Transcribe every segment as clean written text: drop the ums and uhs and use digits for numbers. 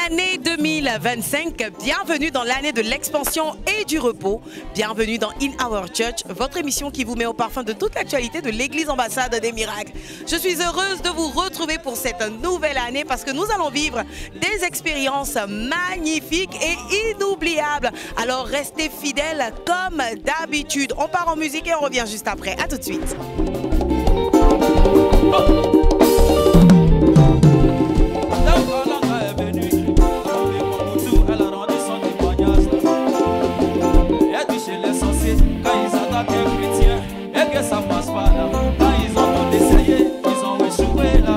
année 2025, bienvenue dans l'année de l'expansion et du repos. Bienvenue dans In Our Church, votre émission qui vous met au parfum de toute l'actualité de l'Église Ambassade des Miracles. Je suis heureuse de vous retrouver pour cette nouvelle année parce que nous allons vivre des expériences magnifiques et inoubliables. Alors restez fidèles comme d'habitude. On part en musique et on revient juste après. À tout de suite. Quand ils attaquent les chrétiens et que ça passe pas là, quand ils ont tout essayé, ils ont échoué là.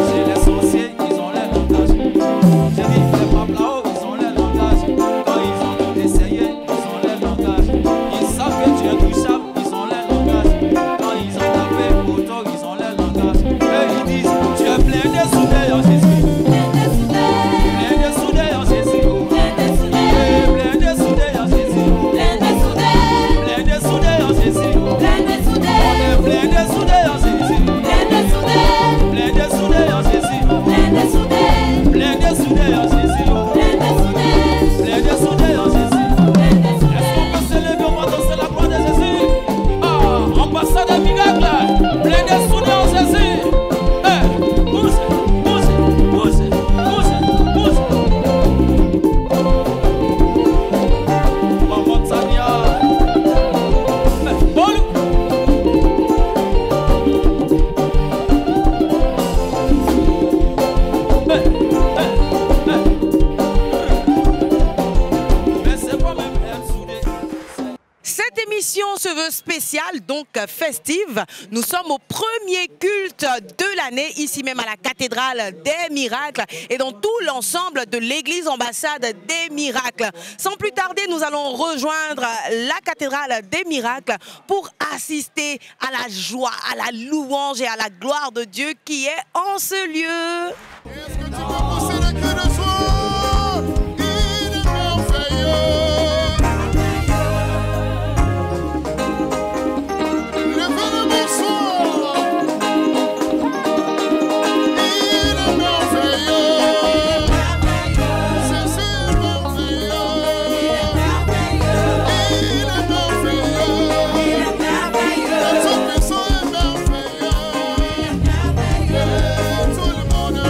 Chez les sorciers, ils ont les langages. J'ai dit les papes là-haut, ils ont les langages. Quand ils ont tout essayé, ils ont les langages. Ils savent que tu es touchable, ils ont les langages. Quand ils ont tapé auto, ils ont les langages. Et ils disent, tu es plein de soudés en Jésus. Plein de soudés en Jésus. Plein de soudés en Jésus. Plein de soudés en Jésus. On est plein de soudés en Jésus. Plein de soudés en Jésus. Plein de soudés en Jésus. Plein de soudés en Jésus. Est-ce qu'on peut se lever, on va danser la gloire de Jésus? Ah, ambassade des miracles. Plein de soudés en Jésus. Pousse, pousse, pousse, pousse, pousse. Maman Tania. Cette émission se veut spéciale, donc festive. Nous sommes au premier culte de l'année, ici même à la cathédrale des miracles et dans tout l'ensemble de l'église ambassade des miracles. Sans plus tarder, nous allons rejoindre la cathédrale des miracles pour assister à la joie, à la louange et à la gloire de Dieu qui est en ce lieu. Est-ce que tu peux pousser le cri de joie? Il est merveilleux. Levez le bon son. Il est merveilleux. C'est merveilleux. Il est merveilleux. Notre maison est merveilleuse. Tout le monde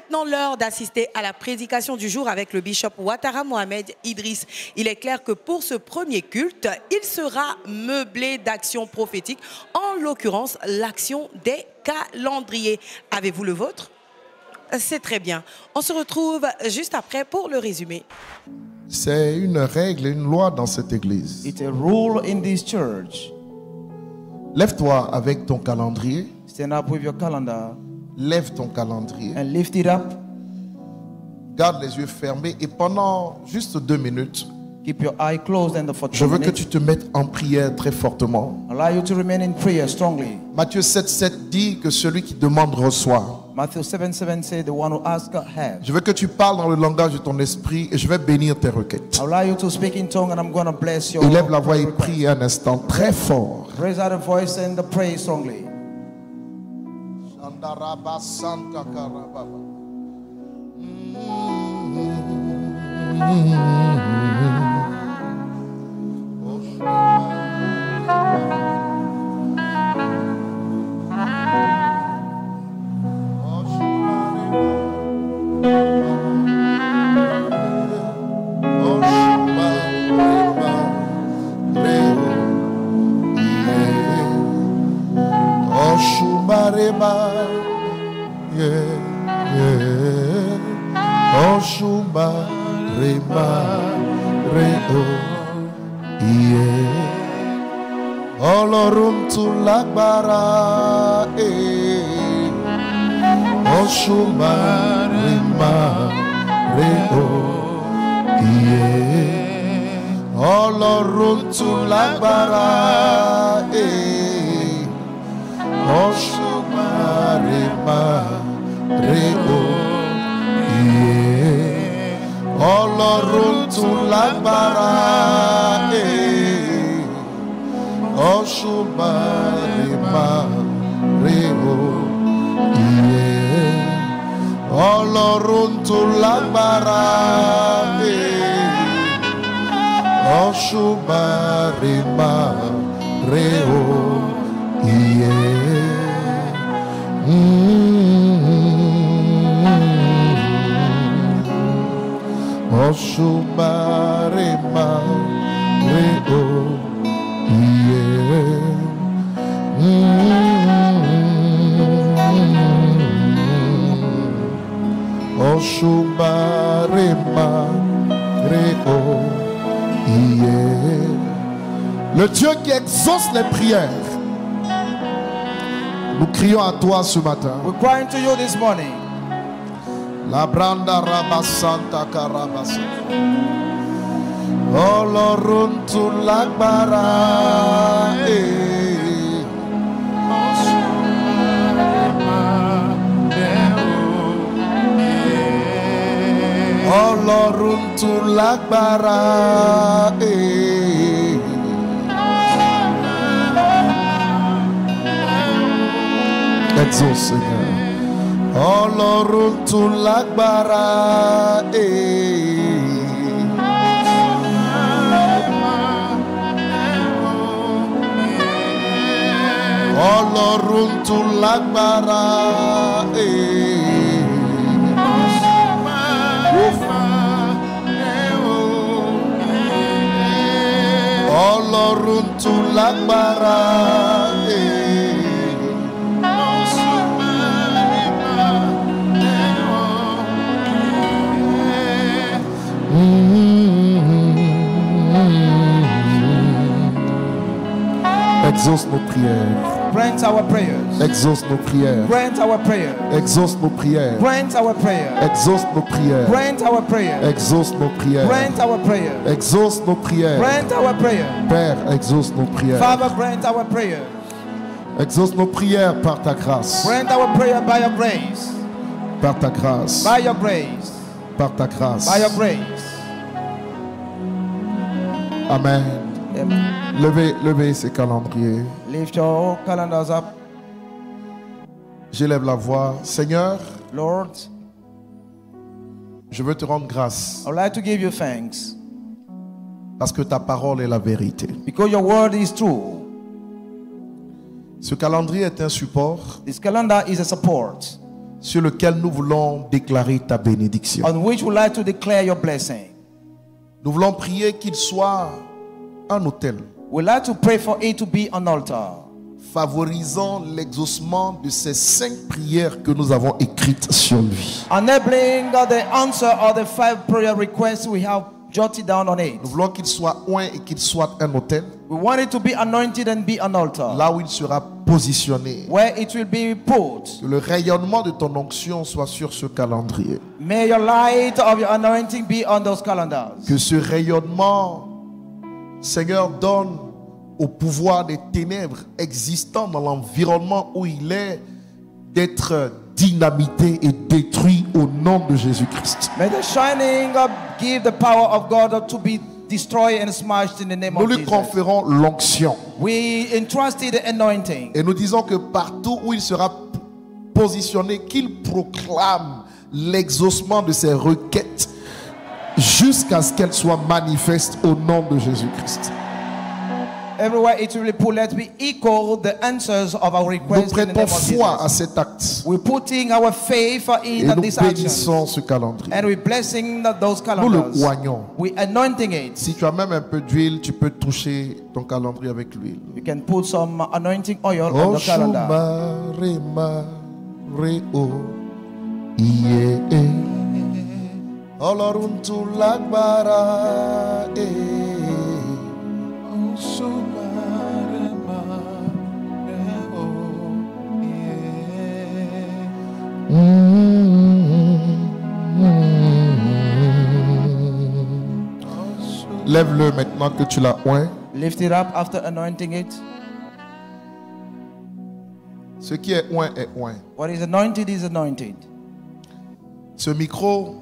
maintenant l'heure d'assister à la prédication du jour avec le bishop Ouattara Mohamed Idriss. Il est clair que pour ce premier culte, il sera meublé d'actions prophétiques, en l'occurrence l'action des calendriers. Avez-vous le vôtre? C'est très bien. On se retrouve juste après pour le résumé. C'est une règle et une loi dans cette église. It's a rule in this church. Lève-toi avec ton calendrier. Stand up with your calendar Lève ton calendrier. and lift it up. Garde les yeux fermés et pendant juste 2 minutes, Keep your eye closed and for 2 je veux que minutes. tu te mettes en prière très fortement. Allow you to remain in prayer strongly. Matthieu 7,7 dit que celui qui demande reçoit. Matthew 7:7 says, "The one who asks has." Je veux que tu parles dans le langage de ton esprit et je vais bénir tes requêtes. I allow you to speak in tongue and I'm going to bless your Élève la voix et request. prie un instant très fort. Raise out a voice and pray strongly. Olorum tu lagbara Oshuma rema reo Olorum tu lagbara Oshuma rema reo Olorum tu lagbara Oshuma rema reo Ọlọ́run tó lágbára Ọ̀ṣùmàrè máa rè ó iye. Ọ̀ṣùmàrè máa rè ó iye. Le Dieu qui exauce les prières, nous crions à toi ce matin. We're crying to you this morning. La branda rabasanta karabasa. Ọlọ́run tó lágbára. Ọlọ́run tó lágbára. Exauce, Seigneur. Ọlọ́run tó lágbára. Ọlọ́run tó lágbára. Ọlọ́run tó lágbára. Exauce nos prières. Grant our prayers. Exauce nos prières. Grant our prayers. Exauce nos prières. Grant our prayers. Exauce nos prières. Grant our prayers. Exauce nos prières. Grant our prayers. Exauce nos prières. Grant our prayers. Père, exauce nos prières. Father, grant our prayers. Exauce nos prières par ta grâce. Grant our prayer by your grace. Par ta grâce. By your grace. Par ta grâce. By your grace. Amen. Amen. Levez ces calendriers. Lift your calendars up. J'élève la voix. Seigneur, Lord, je veux te rendre grâce I would like to give you thanks parce que ta parole est la vérité. because your word is true. Ce calendrier est un support. This calendar is a support. sur lequel nous voulons déclarer ta bénédiction. on which we like to declare your blessing. Nous voulons prier qu'il soit un autel We like to pray for it to be an altar, favorisant l'exaucement de ces 5 prières que nous avons écrites sur lui. enabling the answer of the 5 prayer requests we have jotted down on it. Nous voulons qu'il soit oint et qu'il soit un autel, We want it to be anointed and be an altar, là où il sera positionné. where it will be put. Que le rayonnement de ton onction soit sur ce calendrier. May your light of your anointing be on those calendars. Que ce rayonnement, Seigneur, donne au pouvoir des ténèbres existant dans l'environnement où il est d'être dynamité et détruit au nom de Jésus-Christ. May the shining give the power of God to be destroyed and smashed in the name Nous of lui Jesus. conférons l'onction We entrusted the anointing, et nous disons que partout où il sera positionné, qu'il proclame l'exaucement de ses requêtes jusqu'à ce qu'elles soient manifestes au nom de Jésus-Christ. everywhere it will be put, let me equal the answers of our Nous requests in the prêtons name of foi à Jesus. cet acte We're putting our faith et in nous this action, bénissons ce calendrier. and we're blessing those Nous le calendars. croyons. We're anointing it. Si tu as même un peu d'huile, tu peux toucher ton calendrier avec l'huile. You can put some anointing oil on the calendar. Oshuma reo iye oloruntu lagbara Oshuma reo Lève-le maintenant que tu l'as oint. Lift it up after anointing it. Ce qui est oint est oint. What is anointed is anointed. Ce micro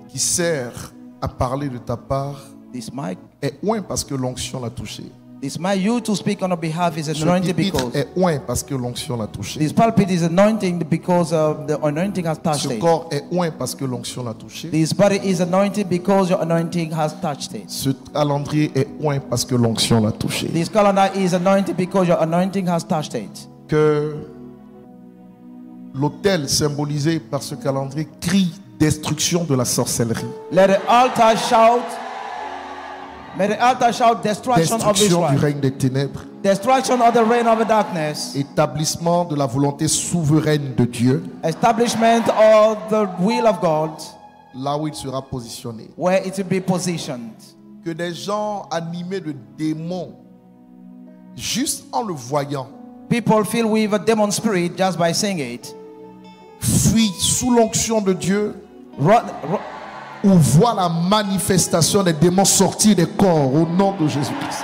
qui sert à parler de ta part This mic, est oint parce que l'onction l'a touché. this mic you to speak on our behalf is Ce anointed pupitre because est oint parce que l'onction l'a touché. this pulpit is anointed because the anointing has touched Ce it. corps est oint parce que l'onction l'a touché. This body is anointed because your anointing has touched it. Ce calendrier est oint parce que l'onction l'a touché. This calendar is anointed because your anointing has touched it. Que l'autel symbolisé par ce calendrier crie destruction de la sorcellerie. Let the altar shout. May the altar shout destruction of Destruction du Israel. règne des ténèbres. Destruction of the reign of the darkness. Établissement de la volonté souveraine de Dieu. Establishment of the will of God, Là où il sera positionné. where it will be positioned. Que des gens animés de démons, juste en le voyant, People filled with a demon spirit just by saying it. fuient sous l'onction de Dieu, Run, ou voient la manifestation des démons sortir des corps au nom de Jésus-Christ.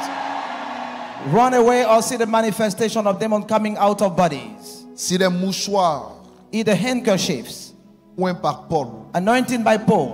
run away or see the manifestation of demon coming out of bodies. Si des mouchoirs, Either handkerchiefs, oints par Paul, anointed by Paul,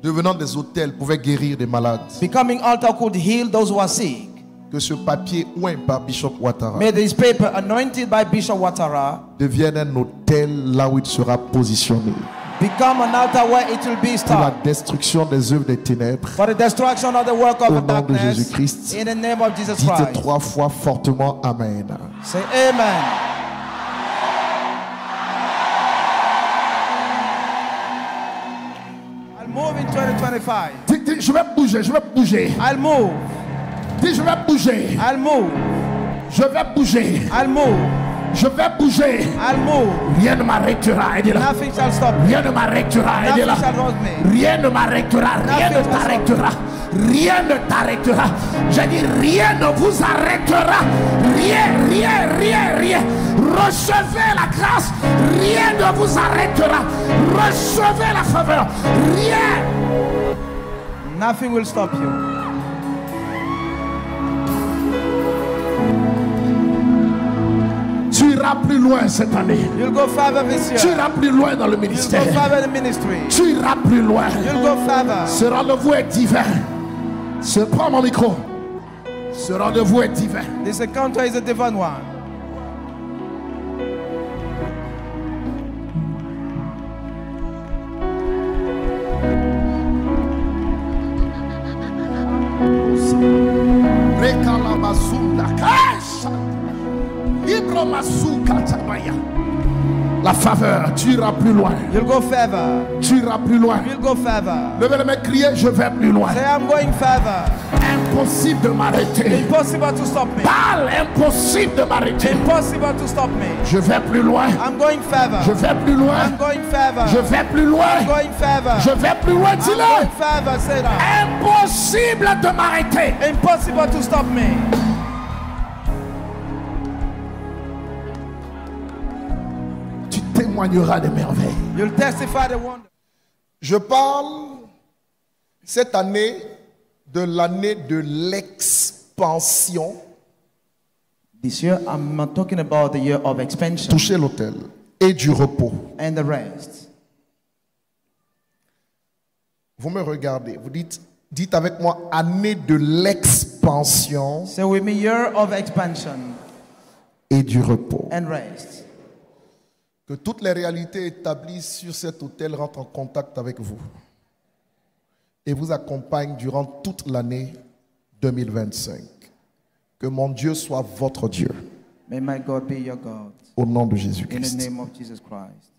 devenant des autels, pouvaient guérir des malades. becoming altar could heal those who are sick. Que ce papier oint par Bishop Ouattara May this paper anointed by Bishop Ouattara devienne un autel là où il sera positionné. become an altar where it will be Pour la stopped. destruction des œuvres des ténèbres. For the destruction of the work of Au the nom de darkness, Jésus-Christ. in the name of Jesus Dites Christ. 3 fois fortement Amen. Say amen. I'll move in 2025. Dis, je vais bouger, je vais bouger. I'll move. Dis, je vais bouger. I'll move. Je vais bouger. I'll move. Je vais bouger. I'll move. Rien ne m'arrêtera. Aidez-la. Nothing shall stop me. Rien ne m'arrêtera. Nothing Aidez-la. shall hold me. Rien ne m'arrêtera. Rien ne t'arrêtera. Rien ne t'arrêtera. J'ai dit rien ne vous arrêtera. Rien, rien, rien, rien. Recevez la grâce. Rien ne vous arrêtera. Recevez la faveur. Rien. Nothing will stop you. Tu iras plus loin cette année. You'll go further this Tu year. iras plus loin dans le You'll go ministère. further in the ministry. Tu iras plus loin. You'll go further. Ce rendez-vous est divin. Prends mon micro. Ce rendez-vous est divin. This encounter is a divine one. La faveur, tu iras plus loin. You'll go further. Tu iras plus loin. You'll go further. Levez les mains, criez, je vais plus loin. Say, I'm going further. Impossible de m'arrêter. Impossible to stop me. Parle, impossible de m'arrêter. Impossible to stop me. Je vais plus loin. I'm going further. Je vais plus loin. I'm going further. Je vais plus loin. I'm going further. Je vais plus loin, I'm dis-le. going further. Say that. Impossible de m'arrêter. Impossible to stop me. Tu témoigneras des merveilles. You'll testify the wonder. Je parle cette année de l'année de l'expansion. This year, I'm talking about the year of expansion Touchez l'autel et du repos. and the rest. Vous me regardez, vous dites avec moi année de l'expansion Say with me, year of expansion et du repos. and rest. Que toutes les réalités établies sur cet autel rentrent en contact avec vous et vous accompagnent durant toute l'année 2025. Que mon Dieu soit votre Dieu. May my God be your God. Au nom de In the Jésus-Christ. name of Jesus Christ.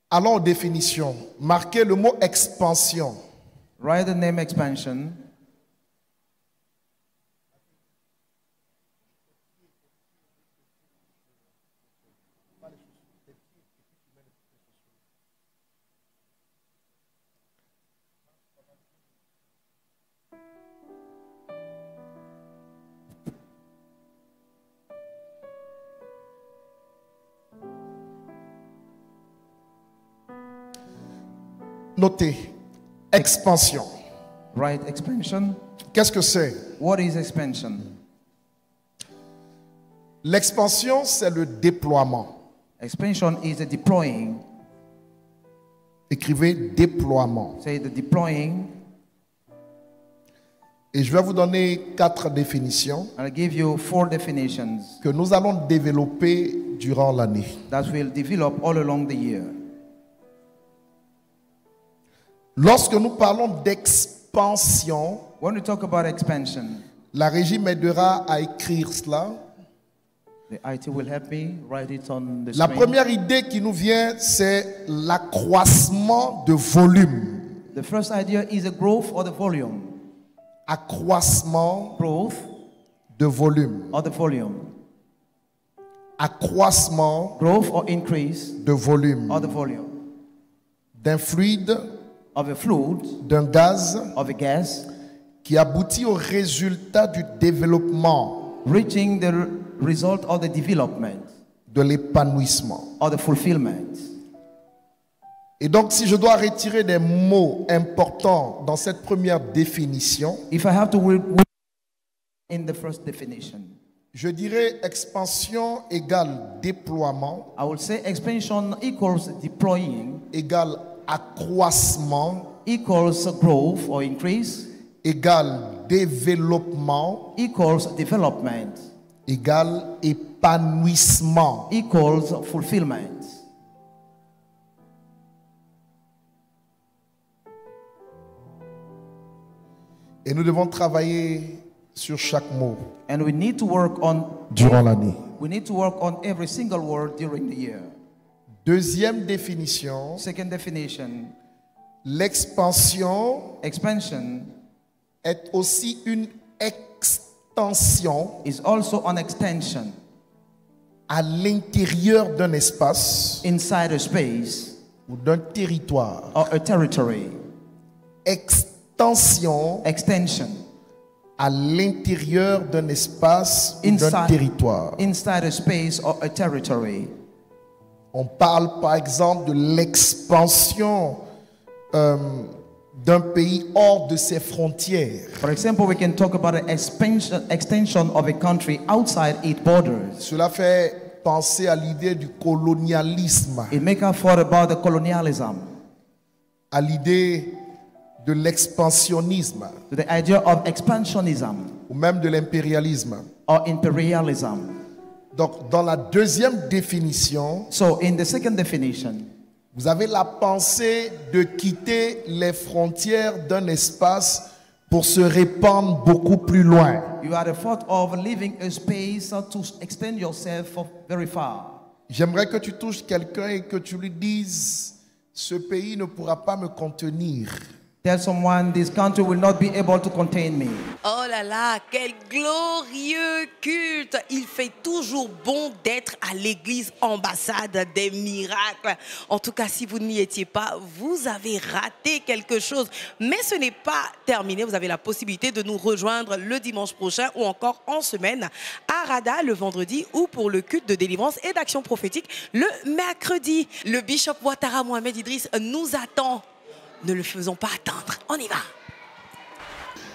Allons aux définitions. Marquez le mot expansion. Write the name expansion. Notez. Expansion. Write expansion. Qu'est-ce que c'est? What is expansion? L'expansion, c'est le déploiement. Expansion is the deploying. Écrivez déploiement. Say the deploying. Et je vais vous donner 4 définitions I'll give you 4 definitions que nous allons développer durant l'année. that will develop all along the year. Lorsque nous parlons d'expansion, When we talk about expansion, la régie m'aidera à écrire cela. the IT will help me write it on the La screen. première idée qui nous vient, c'est l'accroissement de volume. The first idea is the growth or the volume. Accroissement Growth de volume. or the volume. Accroissement Growth or increase de volume. or the volume. D'un fluide, Of a fluid, d'un gaz of a gas, qui aboutit au résultat du développement, reaching the result of the development de l'épanouissement. or the fulfillment. Et donc, si je dois retirer des mots importants dans cette première définition, If I have to in the first definition, je dirais expansion égale déploiement, I will say expansion equals deploying, égale accroissement, equals growth or increase, égale développement, equals development, égale épanouissement. equals fulfillment. Et nous devons travailler sur chaque mot And we need to work on durant l'année. we need to work on every single word during the year. Deuxième définition, Second definition, l'expansion expansion est aussi une extension is also an extension à l'intérieur d'un espace inside a space ou d'un territoire. or a territory. Extension Extension à l'intérieur d'un espace ou d'un territoire. inside a space or a territory. On parle par exemple de l'expansion d'un pays hors de ses frontières. For example, we can talk about an extension of a country outside its borders. Cela fait penser à l'idée du colonialisme, It makes us thought about the colonialism, à l'idée de l'expansionnisme to the idea of expansionism ou même de l'impérialisme. or imperialism. Donc, dans la deuxième définition, So in the second definition, vous avez la pensée de quitter les frontières d'un espace pour se répandre beaucoup plus loin. You are the thought of leaving a space to extend yourself very far. J'aimerais que tu touches quelqu'un et que tu lui dises, ce pays ne pourra pas me contenir. Tell someone, this country will not be able to contain me. Oh là là, quel glorieux culte! Il fait toujours bon d'être à l'église ambassade des miracles. En tout cas, si vous n'y étiez pas, vous avez raté quelque chose. Mais ce n'est pas terminé. Vous avez la possibilité de nous rejoindre le dimanche prochain ou encore en semaine à Rada le vendredi ou pour le culte de délivrance et d'action prophétique le mercredi. Le bishop Ouattara Mohamed Idriss nous attend. Ne le faisons pas attendre. On y va.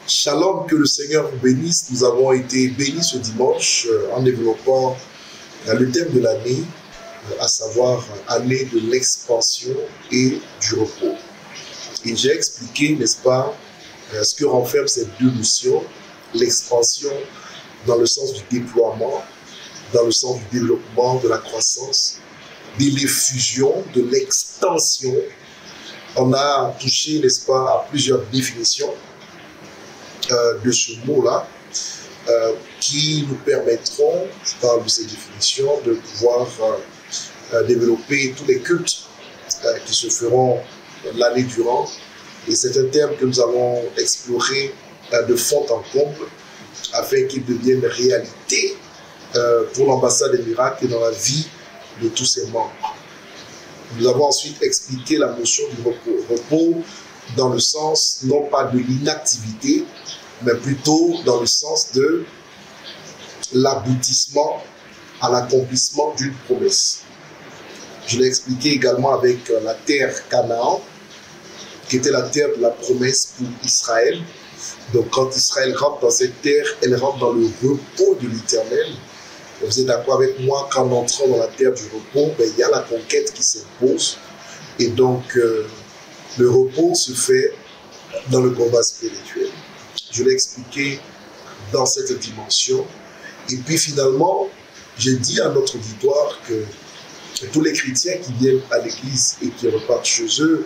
Shalom, que le Seigneur vous bénisse. Nous avons été bénis ce dimanche en développant le thème de l'année, à savoir année de l'expansion et du repos. Et j'ai expliqué, n'est-ce pas, ce que renferment ces deux notions, l'expansion dans le sens du déploiement, dans le sens du développement, de la croissance, de l'effusion, de l'extension. On a touché, n'est-ce pas, à plusieurs définitions de ce mot-là qui nous permettront, je parle de ces définitions, de pouvoir développer tous les cultes qui se feront l'année durant. Et c'est un terme que nous allons explorer de fond en comble afin qu'il devienne réalité pour l'ambassade des miracles et dans la vie de tous ses membres. Nous avons ensuite expliqué la notion du repos. Repos dans le sens, non pas de l'inactivité, mais plutôt dans le sens de l'aboutissement à l'accomplissement d'une promesse. Je l'ai expliqué également avec la terre Canaan, qui était la terre de la promesse pour Israël. Donc quand Israël rentre dans cette terre, elle rentre dans le repos de l'Éternel. Vous êtes d'accord avec moi qu'en entrant dans la terre du repos, il y a la conquête qui s'impose. Et donc, le repos se fait dans le combat spirituel. Je l'ai expliqué dans cette dimension. Et puis finalement, j'ai dit à notre auditoire que tous les chrétiens qui viennent à l'église et qui repartent chez eux,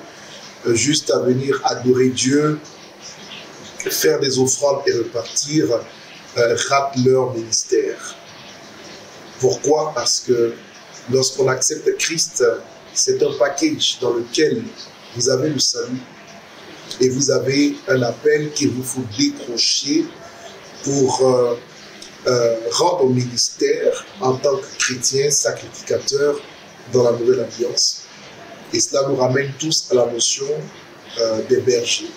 juste à venir adorer Dieu, faire des offrandes et repartir, ratent leur ministère. Pourquoi? Parce que lorsqu'on accepte Christ, c'est un package dans lequel vous avez le salut et vous avez un appel qu'il vous faut décrocher pour rendre au ministère en tant que chrétien sacrificateur dans la nouvelle alliance. Et cela nous ramène tous à la notion des bergers.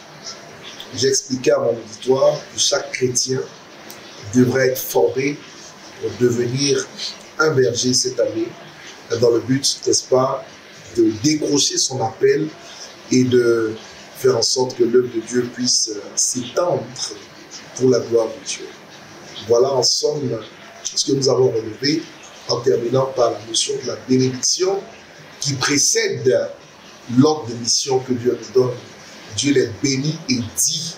J'ai expliqué à mon auditoire que chaque chrétien devrait être formé pour devenir un berger cette année, dans le but, n'est-ce pas, de décrocher son appel et de faire en sorte que l'œuvre de Dieu puisse s'étendre pour la gloire de Dieu. Voilà en somme ce que nous avons relevé en terminant par la notion de la bénédiction qui précède l'ordre de mission que Dieu nous donne. Dieu les bénit et dit,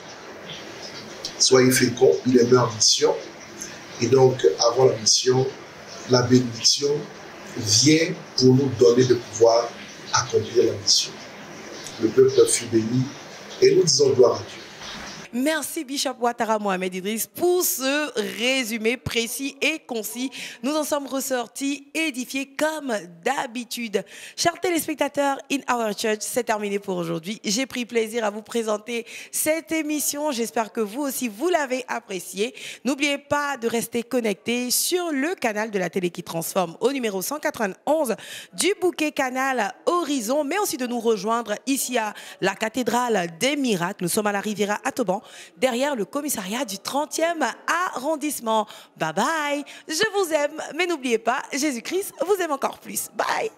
soyez féconds, il les met en mission. Et donc, avant la mission, la bénédiction vient pour nous donner de pouvoir accomplir la mission. Le peuple fut béni et nous disons gloire à Dieu. Merci Bishop Ouattara Mohamed Idriss pour ce résumé précis et concis. Nous en sommes ressortis édifiés comme d'habitude. Chers téléspectateurs, In Our Church, c'est terminé pour aujourd'hui. J'ai pris plaisir à vous présenter cette émission. J'espère que vous aussi, vous l'avez appréciée. N'oubliez pas de rester connectés sur le canal de la télé qui transforme au numéro 191 du bouquet canal Horizon, mais aussi de nous rejoindre ici à la cathédrale des miracles. Nous sommes à la Riviera à Toban, derrière le commissariat du 30e arrondissement. Bye bye, je vous aime, mais n'oubliez pas, Jésus-Christ vous aime encore plus. Bye.